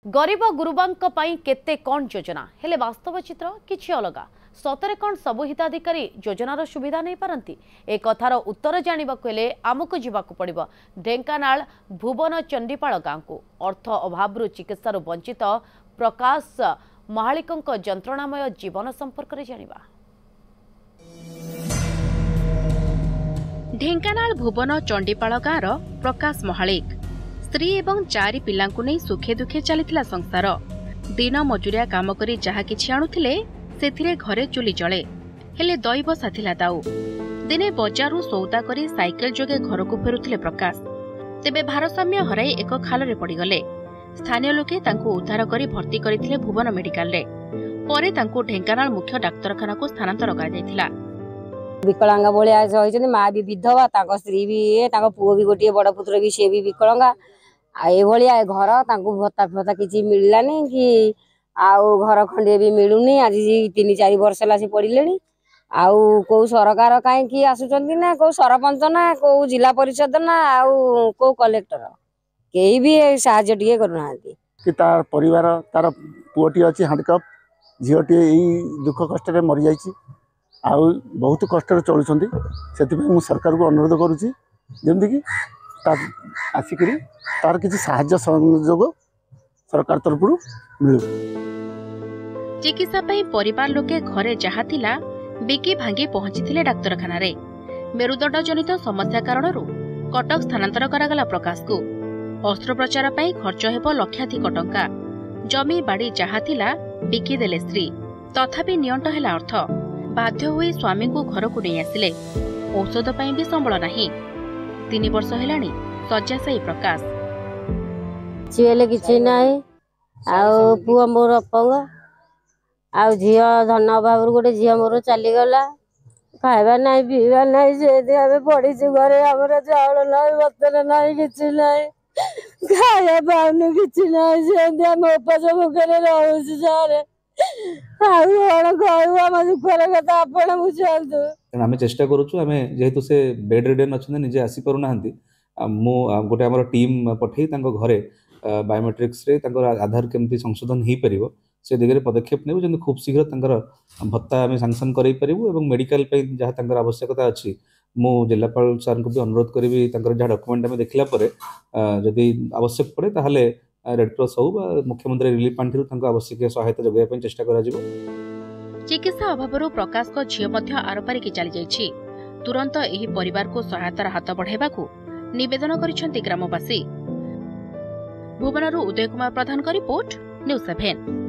गरीब गुरुबांक पई केते कौन योजना हेले वास्तव चित्र किछि अलगा सतरे कौन सबु हिताधिकारी योजनार सुविधा नहीं पारंती ए कथार उत्तर जानिबाकु हेले आमको जिबाकु पड़िबो ढेंकानाल भुवन चंडीपाल गाँव को अर्थ अभाव चिकित्सार वंचित प्रकाश महालिकंक जंत्रणामय जीवन संपर्क रे जानिबा। ढेंकानाल भुवन चंडीपाल गाँव प्रकाश महालिक स्त्री एवं चारि पिलांकु नै सुखे दुखे चलिथिला संसार दिन मजुरिया काम करी जहा किछि आणुथिले सेथिरे घरे चुली जळे हेले दैव साथिला दाऊ दिने बजारु सौदा करी साइकेल जोगे घरकु फेरुथिले प्रकाश तेबे भारसाम्य हराई एक खालरे पड़ीगले स्थानीय लोके तांकु उद्धार करी भर्ती करिथिले भुवन मेडिकल रे परे तांकु ढेंकानाल मुख्य डाक्तरखाना को स्थानांतर करा जायथिला। विकलांगा भलिया होइछन माँ भी विधवा तांको स्त्री भी तांको पुओ भी गोटे बड़ पुत्र भी से भी विकलांगा ए भलिया घर तांको भत्ता फत्ता किछि मिललानी कि आउ घर खंडे भी मिलुनी आज 3-4 वर्ष ला से पड़िलेनी आउ को सरकार काई कि आसुचंती ना को सरपंच ना को जिला परिषद ना आउ को कलेक्टर केही भी साहाय्य टिके करूनांती कि तार परिवार तार पुओटी अछि हैंडकप झियोटी एई दुख कष्ट रे मरि जाईची आउ बहुत कष्ट रे चलुछंती सेति मु सरकार को अनुरोध करूची जेमति कि आसिकरी तार किसी साहाय्य सहयोग सरकार तरफ मिलू। चिकित्सा पई परिवार लोके घरे जहा थिला बिकी भांगी पहुंचीथिले डाक्तरखाना रे मेरुदंड जनित समस्या कारणरू कटक स्थानांतर करागला प्रकाश को अस्त्रोपचार पई खर्च हेबो लक्षाधिक टंका जमी बाड़ी जहा थिला बिकी देले स्त्री तथापि नियंट हेला अर्थ बाध्य होई स्वामी को घर को नहीं आसिले औषध पई भी संबळ नाही 3 वर्ष हेलानी शଯ୍ୟାଶାୟୀ प्रकाश चिएले किछि नाही आउ पुओ मोर अपंग आउ झियो धन अभाव गोटे झियो मोर चली गला खाइबा नाही पीबा नाही से दे हमें पड़ी छु घरे हमर चावल नाही बतर नाही किछि नाही खाया पाउनु किछि नाही से दे हम उपास भूखरे रहू छु सारे आम चेष्टा करूँ आम जेहेतु से बेड रिडन अच्छा निजे आसी पार ना गोटे आम टीम पठे घरे बायोमेट्रिक्स रे आधार केमती संशोधन हो पार से दिगरे पदक्षेप नेबु जंतु खूब शीघ्र भत्ता आम सांसन कर मेडिकल जहाँ आवश्यकता अच्छी मु जिलापाल सर को भी अनुरोध करी जहाँ डॉक्यूमेंट आम देखला जदि आवश्यक पड़े ताहले रेड क्रॉस हो मुख्यमंत्री रिलीफ पांठी आवश्यक सहायता जोगाई चेष्टा करा जिवो। चिकित्सा अभाव प्रकाश को झील आरपारिकी चली जाइछि तुरंत एही परिवार को सहायतार हाथ बढ़ाइबाकू निवेदन करिसेंति ग्रामवासी। भुवनरू उदय कुमार प्रधान का रिपोर्ट न्यूज 7।